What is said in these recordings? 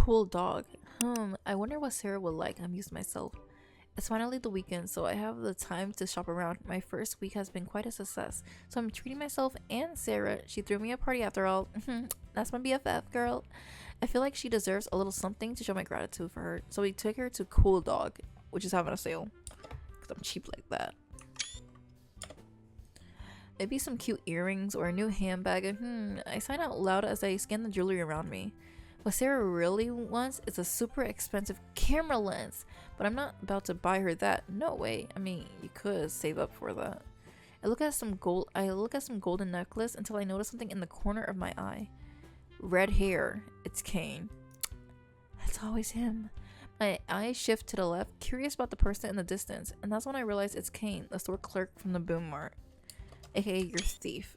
cool dog. I wonder what Sarah would like. I'm used to myself. It's finally the weekend, so I have the time to shop around. My first week has been quite a success, so I'm treating myself and Sarah. She threw me a party after all. That's my BFF, girl. I feel like she deserves a little something to show my gratitude for her, so we took her to Cool Dog, which is having a sale, because I'm cheap like that. Maybe some cute earrings or a new handbag. I sigh out loud as I scan the jewelry around me. What Sarah really wants is a super expensive camera lens, but I'm not about to buy her that. No way. I mean, you could save up for that. I look at some golden necklace until I notice something in the corner of my eye. Red hair. It's Cain. That's always him. My eyes shift to the left, curious about the person in the distance, and that's when I realize it's Cain, the store clerk from the Boom Mart, aka your thief.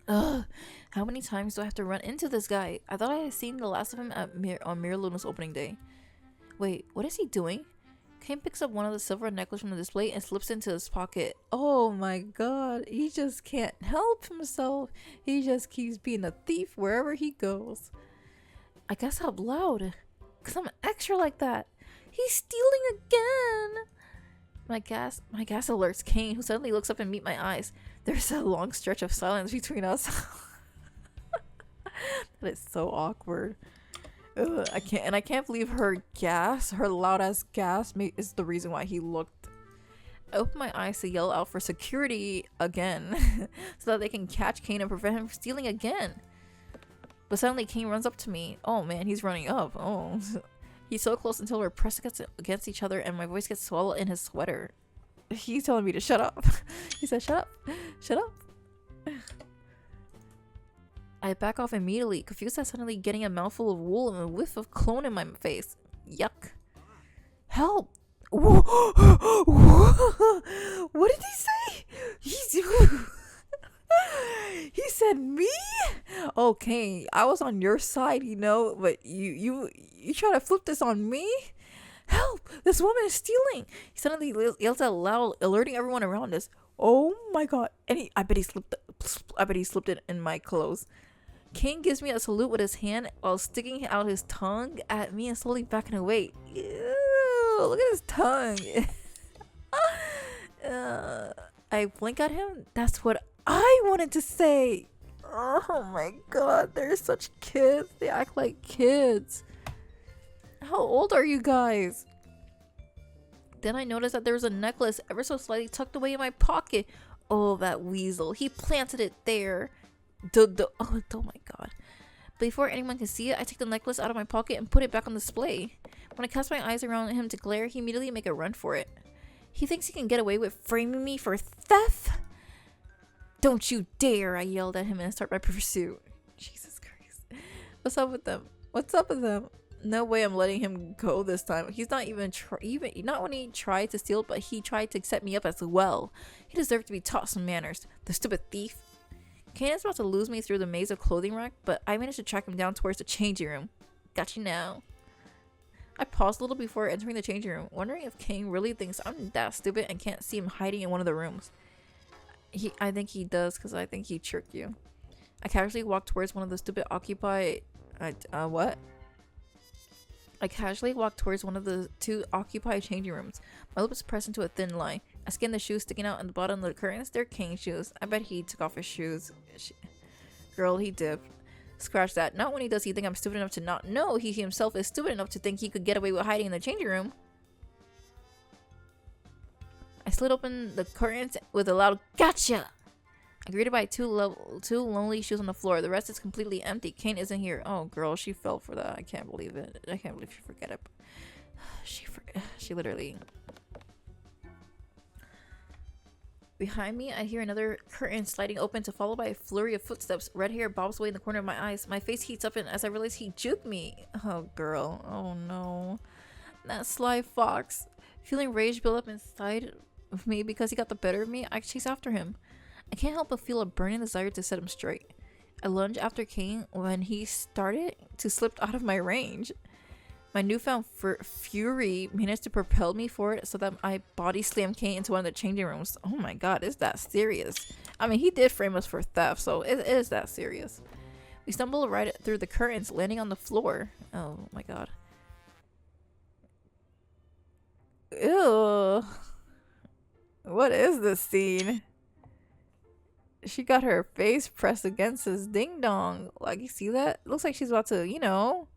Ugh, how many times do I have to run into this guy? I thought I had seen the last of him on Miraluna's opening day. Wait, what is he doing? Cain picks up one of the silver necklaces from the display and slips into his pocket. Oh my god, he just can't help himself. He just keeps being a thief wherever he goes. I guess out loud, because I'm extra like that. He's stealing again. My gas alerts Cain, who suddenly looks up and meets my eyes. There's a long stretch of silence between us. That is so awkward. Ugh, I can't believe her loud ass gas is the reason why he looked. I open my eyes to yell out for security again, so that they can catch Cain and prevent him from stealing again. But suddenly Cain runs up to me. Oh man, he's running up. Oh, he's so close until we're pressed against each other, and my voice gets swallowed in his sweater. He's telling me to shut up. He said, "Shut up, shut up." I back off immediately, confused at suddenly getting a mouthful of wool and a whiff of cologne in my face. Yuck. Help! What did he say? He said me? Okay, I was on your side, but you try to flip this on me? Help! This woman is stealing! He suddenly yells out loud, alerting everyone around us. Oh my god! And I bet he slipped it in my clothes. Cain gives me a salute with his hand while sticking out his tongue at me and slowly backing away. Ew, look at his tongue. I blink at him. That's what I wanted to say. Oh my god, they're such kids. They act like kids. How old are you guys? Then I noticed that there was a necklace ever so slightly tucked away in my pocket. Oh, that weasel. He planted it there. Oh my god. Before anyone can see it, I take the necklace out of my pocket and put it back on display. When I cast my eyes around him to glare, he immediately make a run for it. He thinks he can get away with framing me for theft? Don't you dare, I yelled at him and start my pursuit. Jesus Christ. What's up with them? What's up with them? No way I'm letting him go this time. He's not even not when he tried to steal, but he tried to set me up as well. He deserved to be taught some manners. The stupid thief. Cain is about to lose me through the maze of clothing rack, but I managed to track him down towards the changing room. Got you now. I paused a little before entering the changing room, wondering if Cain really thinks I'm that stupid and can't see him hiding in one of the rooms. I think he does, because I think he tricked you. I casually walked towards one of the stupid I casually walked towards one of the two occupied changing rooms. My lips pressed into a thin line. I scanned the shoes sticking out in the bottom of the curtains. They're Cain's shoes. I bet he took off his shoes. Girl, he dipped. Scratch that. Not when he does he think I'm stupid enough to not know he himself is stupid enough to think he could get away with hiding in the changing room. I slid open the curtains with a loud gotcha! I'm greeted by two lonely shoes on the floor. The rest is completely empty. Cain isn't here. Oh, girl, she fell for that. I can't believe it. I can't believe she forgot it. She literally... Behind me, I hear another curtain sliding open to follow by a flurry of footsteps. Red hair bobs away in the corner of my eyes. My face heats up and as I realize he juked me. Oh, girl. Oh, no. That sly fox. Feeling rage build up inside of me because he got the better of me, I chase after him. I can't help but feel a burning desire to set him straight. I lunge after Cain when he started to slip out of my range. My newfound fury managed to propel me forward so that my body slammed Cain into one of the changing rooms. Oh my god, is that serious? I mean, he did frame us for theft, so it is that serious. We stumble right through the curtains, landing on the floor. Oh my god. Ew. What is this scene? She got her face pressed against his ding dong. Like, you see that? It looks like she's about to, you know.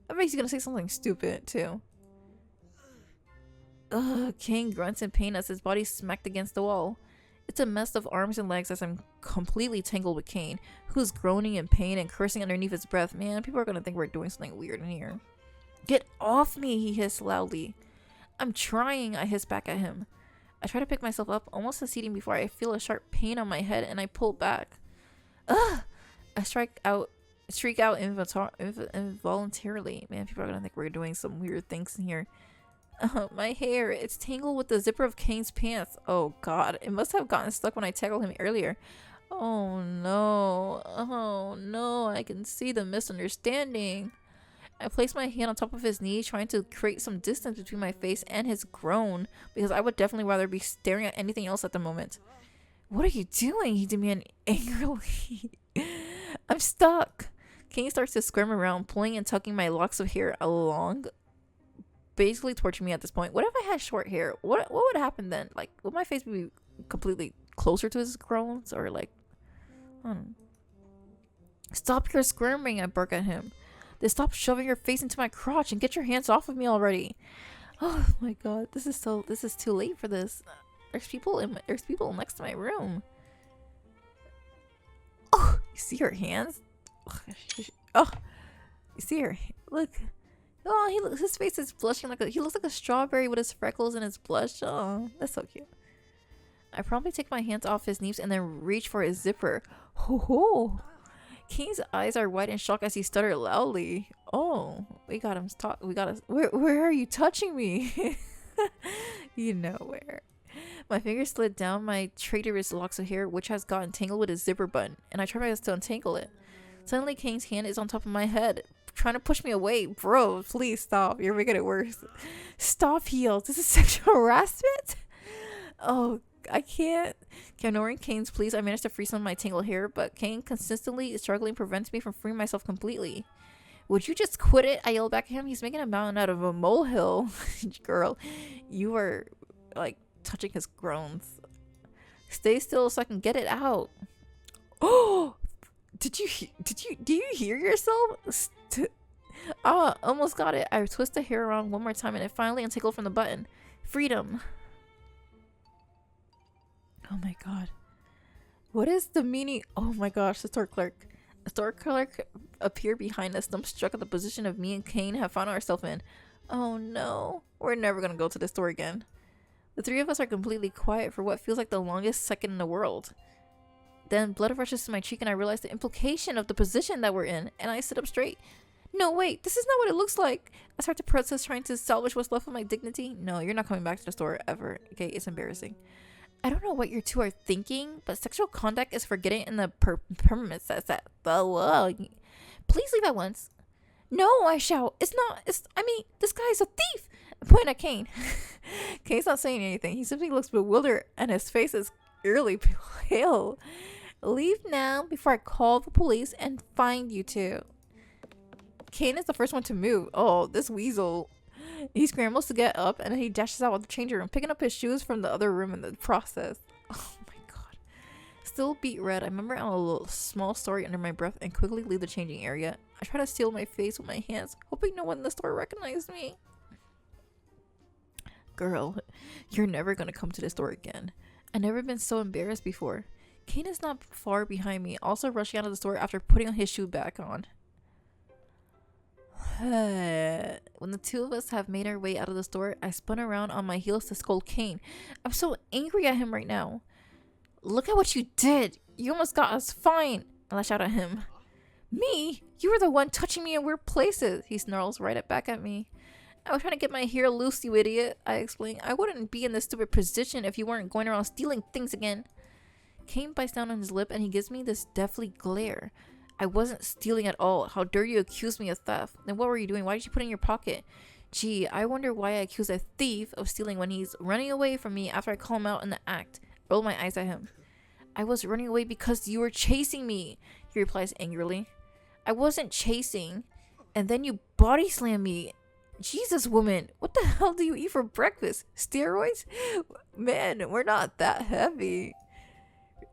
I bet he's gonna say something stupid too. Ugh, Cain grunts in pain as his body smacked against the wall. It's a mess of arms and legs as I'm completely tangled with Cain, who's groaning in pain and cursing underneath his breath. Man, people are gonna think we're doing something weird in here. Get off me, he hissed loudly. I'm trying, I hiss back at him. I try to pick myself up, almost succeeding before I feel a sharp pain on my head and I pull back. Ugh! I shriek out involuntarily. Man, people are gonna think we're doing some weird things in here. My hair, it's tangled with the zipper of Cain's pants. Oh god, it must have gotten stuck when I tackled him earlier. Oh no, I can see the misunderstanding. I placed my hand on top of his knee, trying to create some distance between my face and his groan, because I would definitely rather be staring at anything else at the moment. What are you doing? He demanded angrily. I'm stuck. Cain starts to squirm around, pulling and tucking my locks of hair along, basically torturing me at this point. What if I had short hair? What would happen then? Like, would my face be completely closer to his groans? Or like, I don't know. Stop your squirming, I bark at him. Then stop shoving your face into my crotch and get your hands off of me already. Oh my god, this is too late for this. There's people next to my room. Oh, you see her hands? Oh, you see her? Look. Oh, his face is blushing he looks like a strawberry with his freckles and his blush. Oh, that's so cute. I promptly take my hands off his knees and then reach for his zipper. Ho ho! Cain's eyes are wide in shock as he stuttered loudly. Oh, we got him stuck. Where are you touching me? You know where. My fingers slid down my traitorous locks of hair, which has gotten tangled with his zipper button, and I try my best to untangle it. Suddenly, Cain's hand is on top of my head, trying to push me away. Bro, please stop. You're making it worse. Stop, heels. This is sexual harassment? Oh, I can't. Ignoring Cain's pleas, I managed to free some of my tangled hair, but Cain consistently struggling prevents me from freeing myself completely. Would you just quit it? I yelled back at him. He's making a mountain out of a molehill. Girl, you are like touching his groans. Stay still so I can get it out. Oh, do you hear yourself? Almost got it. I twist the hair around one more time and it finally untangled from the button. Freedom. Oh my god. What is the meaning? Oh my gosh, the store clerk. The store clerk appeared behind us, dumbstruck at the position of me and Cain have found ourselves in. Oh no. We're never gonna go to the store again. The three of us are completely quiet for what feels like the longest second in the world. Then blood rushes to my cheek and I realize the implication of the position that we're in, and I sit up straight. No, wait, this is not what it looks like. I start to protest, trying to salvage what's left of my dignity. No, you're not coming back to the store ever. Okay, it's embarrassing. I don't know what you two are thinking, but sexual conduct is for getting in the permit says that. Please leave at once. No, I shout. This guy is a thief. I point at Cain. Cain's not saying anything. He simply looks bewildered and his face is eerily pale. Leave now before I call the police and find you two. Cain is the first one to move. Oh, this weasel. He scrambles to get up and then he dashes out of the changing room, picking up his shoes from the other room in the process. Oh my god. Still beat red, I remember a little small story under my breath and quickly leave the changing area. I try to seal my face with my hands, hoping no one in the store recognized me. Girl, you're never gonna come to the store again. I've never been so embarrassed before. Cain is not far behind me, also rushing out of the store after putting his shoe back on. When the two of us have made our way out of the store, I spun around on my heels to scold Cain. I'm so angry at him right now. Look at what you did. You almost got us fined. I lash out at him. Me? You were the one touching me in weird places. He snarls right back at me. I was trying to get my hair loose, you idiot. I explain. I wouldn't be in this stupid position if you weren't going around stealing things again. Cain bites down on his lip and he gives me this deathly glare. I wasn't stealing at all. How dare you accuse me of theft? Then what were you doing? Why did you put it in your pocket? Gee, I wonder why I accuse a thief of stealing when he's running away from me after I call him out in the act. I roll my eyes at him. I was running away because you were chasing me, he replies angrily. I wasn't chasing. And then you body slam me. Jesus, woman, what the hell do you eat for breakfast? Steroids? Man, we're not that heavy.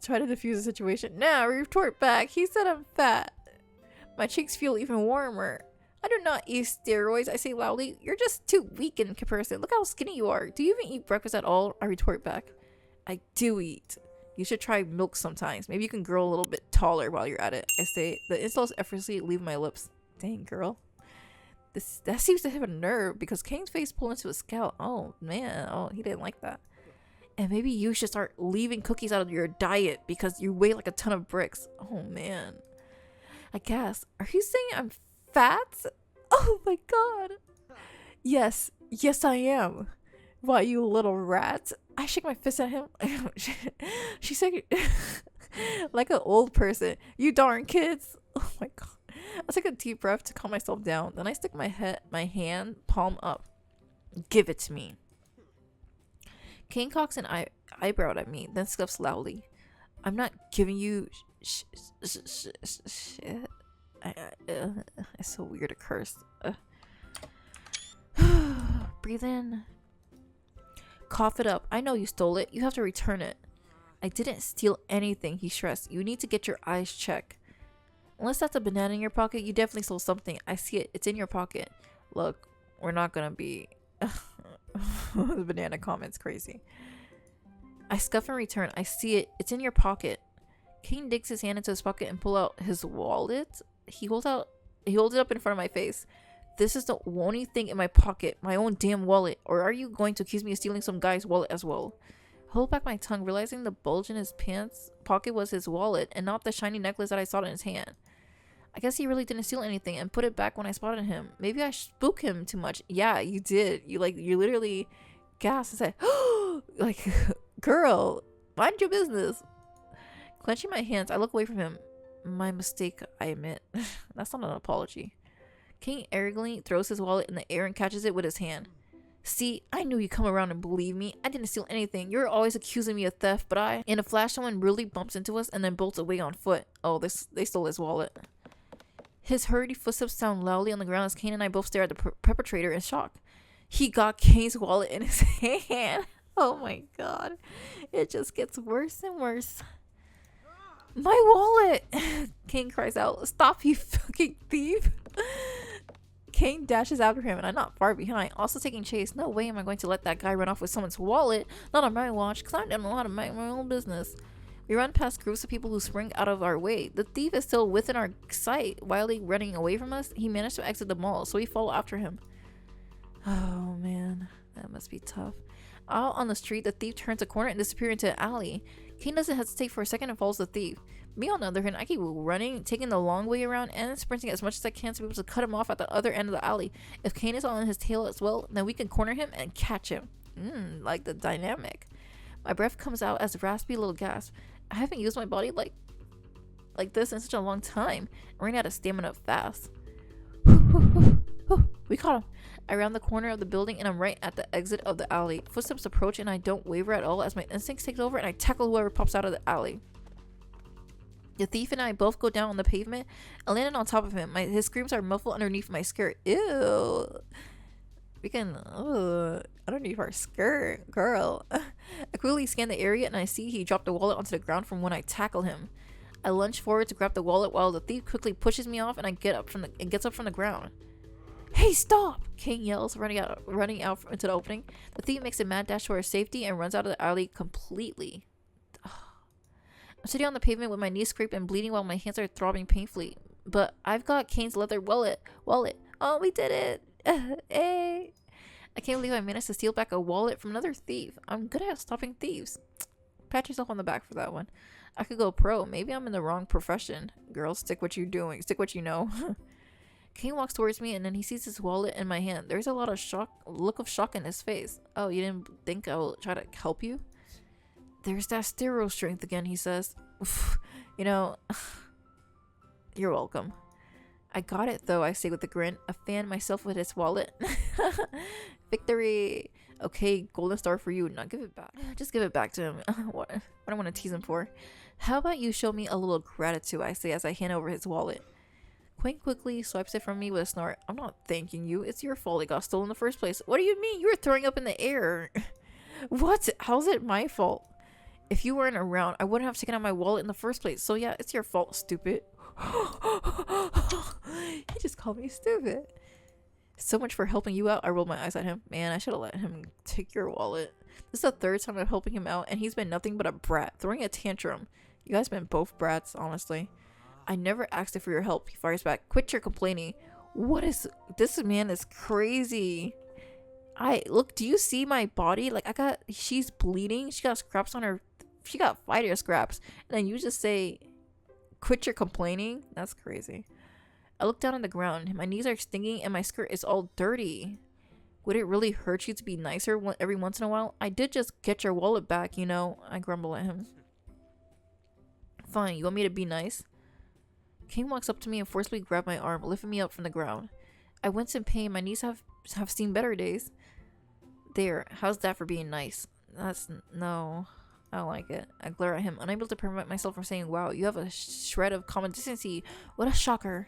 Try to defuse the situation. Now, retort back. He said I'm fat. My cheeks feel even warmer. I do not eat steroids, I say loudly. You're just too weak in comparison. Look how skinny you are. Do you even eat breakfast at all? I retort back. I do eat. You should try milk sometimes. Maybe you can grow a little bit taller while you're at it. I say. The insults effortlessly leave my lips. Dang, girl. That seems to have a nerve because Cain's face pulled into a scowl. Oh, man. Oh, he didn't like that. And maybe you should start leaving cookies out of your diet because you weigh like a ton of bricks. Oh, man. I guess. Are you saying I'm fat? Oh, my God. Yes. Yes, I am. Why, you little rat? I shake my fist at him. She said, like an old person. You darn kids. Oh, my God. I take a deep breath to calm myself down. Then I stick my hand palm up. Give it to me. Cain cocks an eyebrow at me, then scuffs loudly. I'm not giving you shit. It's so weird to curse. Breathe in. Cough it up. I know you stole it. You have to return it. I didn't steal anything, he stressed. You need to get your eyes checked. Unless that's a banana in your pocket, you definitely stole something. I see it. It's in your pocket. Look, we're not gonna be... The banana comment's crazy. I scuff and return. I see it. It's in your pocket. Cain digs his hand into his pocket and pull out his wallet. He holds it up in front of my face. This is the only thing in my pocket. My own damn wallet. Or are you going to accuse me of stealing some guy's wallet as well? I hold back my tongue, realizing the bulge in his pants pocket was his wallet and not the shiny necklace that I saw in his hand. I guess he really didn't steal anything and put it back when I spotted him. Maybe I spooked him too much. Yeah, you did. You literally gasped and said, oh, like, girl, mind your business. Clenching my hands, I look away from him. My mistake, I admit. That's not an apology. Cain arrogantly throws his wallet in the air and catches it with his hand. See, I knew you'd come around and believe me. I didn't steal anything. You're always accusing me of theft, but I... In a flash, someone really bumps into us and then bolts away on foot. Oh, they stole his wallet. His hurried footsteps sound loudly on the ground as Cain and I both stare at the perpetrator in shock. He got Cain's wallet in his hand. Oh my God. It just gets worse and worse. My wallet! Cain cries out. Stop, you fucking thief! Cain dashes after him and I'm not far behind, also taking chase. No way am I going to let that guy run off with someone's wallet. Not on my watch, because I don't know how to mind my own business. We run past groups of people who spring out of our way. The thief is still within our sight. Wildly running away from us, he managed to exit the mall, so we follow after him. Oh man, that must be tough. Out on the street, the thief turns a corner and disappears into an alley. Cain doesn't hesitate for a second and follows the thief. Me, on the other hand, I keep running, taking the long way around and sprinting as much as I can to be able to cut him off at the other end of the alley. If Cain is on his tail as well, then we can corner him and catch him. Like the dynamic. My breath comes out as a raspy little gasp. I haven't used my body like this in such a long time. I'm running out of stamina fast. We caught him. I round the corner of the building and I'm right at the exit of the alley. Footsteps approach and I don't waver at all as my instincts take over and I tackle whoever pops out of the alley. The thief and I both go down on the pavement and landed on top of him. His screams are muffled underneath my skirt. Ew. We can, underneath our skirt, girl. I quickly scan the area and I see he dropped the wallet onto the ground from when I tackle him. I lunge forward to grab the wallet while the thief quickly pushes me off and I gets up from the ground. Hey, stop! Cain yells, running out into the opening. The thief makes a mad dash towards safety and runs out of the alley completely. I'm sitting on the pavement with my knees scraped and bleeding while my hands are throbbing painfully. But I've got Cain's leather wallet. Oh, we did it! Hey! I can't believe I managed to steal back a wallet from another thief. I'm good at stopping thieves. Pat yourself on the back for that one. I could go pro. Maybe I'm in the wrong profession. Girl, stick what you're doing. Stick what you know. Cain walks towards me and then he sees his wallet in my hand. There's a lot of look of shock in his face. Oh, you didn't think I will try to help you? There's that stero strength again, he says. You know, you're welcome. I got it though, I say with a grin. I fan myself with his wallet. Victory. Okay, golden star for you. Now give it back. Just give it back to him. What do I want to tease him for? How about you show me a little gratitude, I say as I hand over his wallet. Quinn quickly swipes it from me with a snort. I'm not thanking you. It's your fault it got stolen in the first place. What do you mean? You were throwing up in the air. What? How's it my fault? If you weren't around, I wouldn't have taken out my wallet in the first place. So yeah, it's your fault, stupid. He just called me stupid. So much for helping you out. I rolled my eyes at him. Man, I should have let him take your wallet. This is the third time I'm helping him out, and he's been nothing but a brat, throwing a tantrum. You guys been both brats, honestly. I never asked it for your help. He fires back. Quit your complaining. What is this? Man is crazy. Look, do you see my body? Like, she's bleeding. She got scraps on her. She got fighter scraps. And then you just say, quit your complaining? That's crazy. I look down on the ground. My knees are stinging and my skirt is all dirty. Would it really hurt you to be nicer every once in a while? I did just get your wallet back, you know. I grumble at him. Fine, you want me to be nice? Cain walks up to me and forcibly grabbed my arm, lifting me up from the ground. I wince in pain. My knees have seen better days. There, how's that for being nice? No, I don't like it. I glare at him, unable to prevent myself from saying, wow, you have a shred of common decency. What a shocker.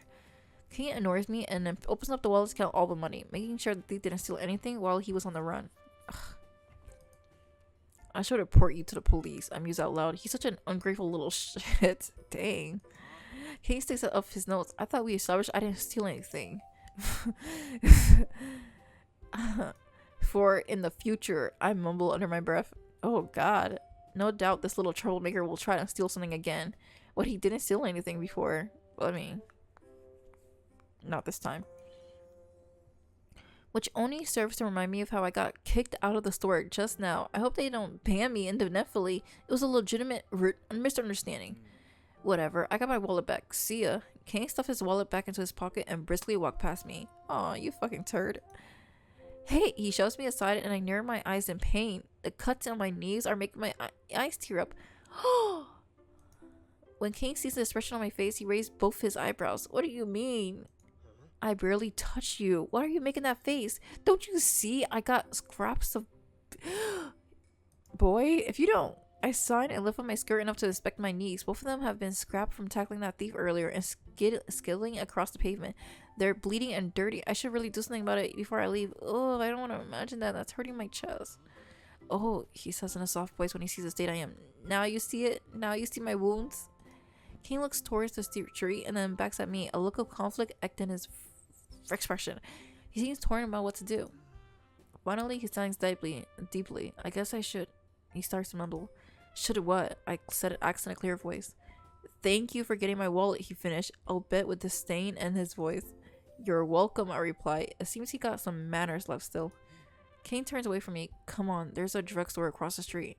Cain ignores me and then opens up the wallet to count all the money, making sure that they didn't steal anything while he was on the run. Ugh. I should report you to the police. I muse out loud. He's such an ungrateful little shit. Dang. Cain sticks up his notes. I thought we established I didn't steal anything. For in the future, I mumble under my breath. Oh god. No doubt this little troublemaker will try to steal something again. What, he didn't steal anything before? Well, I mean, not this time. Which only serves to remind me of how I got kicked out of the store just now. I hope they don't ban me indefinitely. It was a legitimate misunderstanding. Whatever, I got my wallet back. See ya. Cain stuffed his wallet back into his pocket and briskly walked past me. Aw, you fucking turd. Hey, he shoves me aside and I narrow my eyes in pain. The cuts on my knees are making my eyes tear up. When Cain sees the expression on my face, he raised both his eyebrows. What do you mean? I barely touched you. Why are you making that face? Don't you see I got scraps of... Boy, if you don't... I sighed and lifted my skirt enough to inspect my knees. Both of them have been scrapped from tackling that thief earlier and skidding across the pavement. They're bleeding and dirty. I should really do something about it before I leave. Oh, I don't want to imagine that. That's hurting my chest. Oh, he says in a soft voice when he sees the state I am. Now you see it? Now you see my wounds? Cain looks towards the tree and then backs at me. A look of conflict etched in his expression. He seems torn about what to do. Finally, he sighs deeply. I guess I should. He starts to mumble. Should what? I said it, asked in a clear voice. Thank you for getting my wallet, he finished, albeit with disdain in his voice. You're welcome, I reply. It seems he got some manners left still. Cain turns away from me. Come on, there's a drugstore across the street.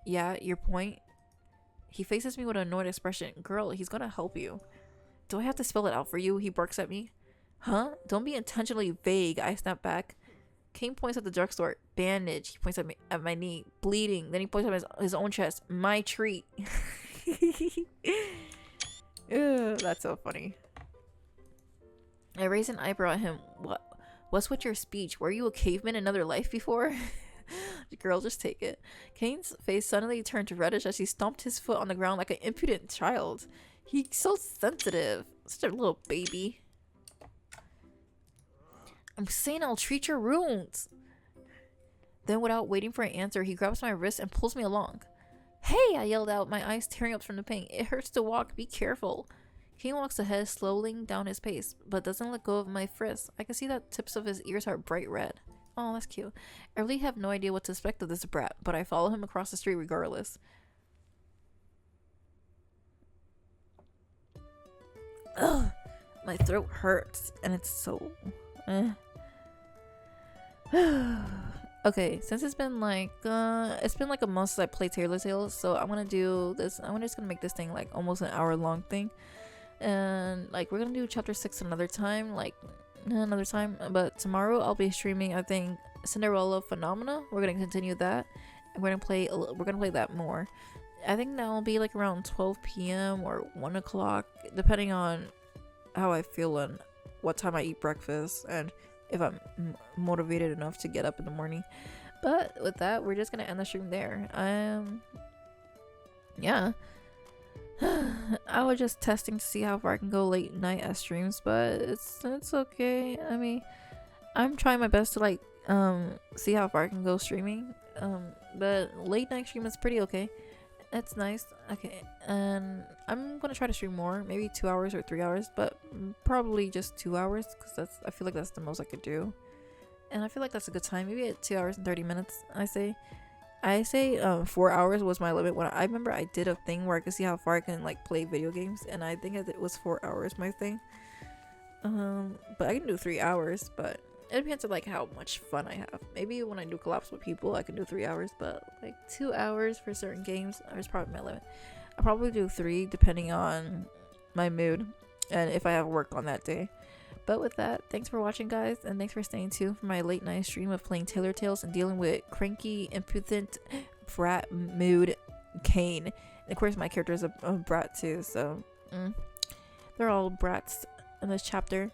Yeah, your point? He faces me with an annoyed expression. Girl, he's gonna help you. Do I have to spell it out for you? He barks at me. Huh? Don't be intentionally vague, I snap back. Cain points at the drugstore. Bandage. He points at me at my knee. Bleeding. Then he points at his own chest. My treat. Ew, that's so funny. I raise an eyebrow at him. What's with your speech? Were you a caveman in another life before? Girl, just take it. Cain's face suddenly turned reddish as he stomped his foot on the ground like an impudent child. He's so sensitive. Such a little baby. I'm saying I'll treat your wounds. Then without waiting for an answer, he grabs my wrist and pulls me along. Hey, I yelled out, my eyes tearing up from the pain. It hurts to walk. Be careful. Cain walks ahead, slowing down his pace, but doesn't let go of my wrist. I can see that tips of his ears are bright red. Oh, that's cute. I really have no idea what to expect of this brat, but I follow him across the street regardless. Ugh, my throat hurts, and it's so... Okay, since it's been like a month since I played Tailor Tales, so I'm gonna do this. I'm just gonna make this thing like almost an hour long thing, and like we're gonna do chapter 6 another time, but tomorrow I'll be streaming, I think, Cinderella Phenomena. We're gonna continue that, and we're gonna play that more. I think that'll be like around 12 p.m. or 1 o'clock, depending on how I feel and what time I eat breakfast and if I'm motivated enough to get up in the morning. But with that, we're just gonna end the stream there. Yeah. I was just testing to see how far I can go late night at streams, but it's okay. I mean, I'm trying my best to like see how far I can go streaming. But late night stream is pretty okay. It's nice. Okay, and I'm gonna try to stream more, maybe 2 hours or 3 hours, but probably just 2 hours because I feel like that's the most I could do, and I feel like that's a good time. Maybe at 2 hours and 30 minutes. I say 4 hours was my limit. When I remember I did a thing where I could see how far I can like play video games, and I think it was 4 hours my thing. But I can do 3 hours, but it depends on like how much fun I have. Maybe when I do collabs with people I can do 3 hours, but like 2 hours for certain games is probably my limit. I'll probably do 3 depending on my mood and if I have work on that day. But with that, thanks for watching, guys, and thanks for staying tuned for my late night stream of playing Tailor Tales and dealing with cranky, impudent, brat mood Cain. And of course my character is a brat too, so they're all brats in this chapter.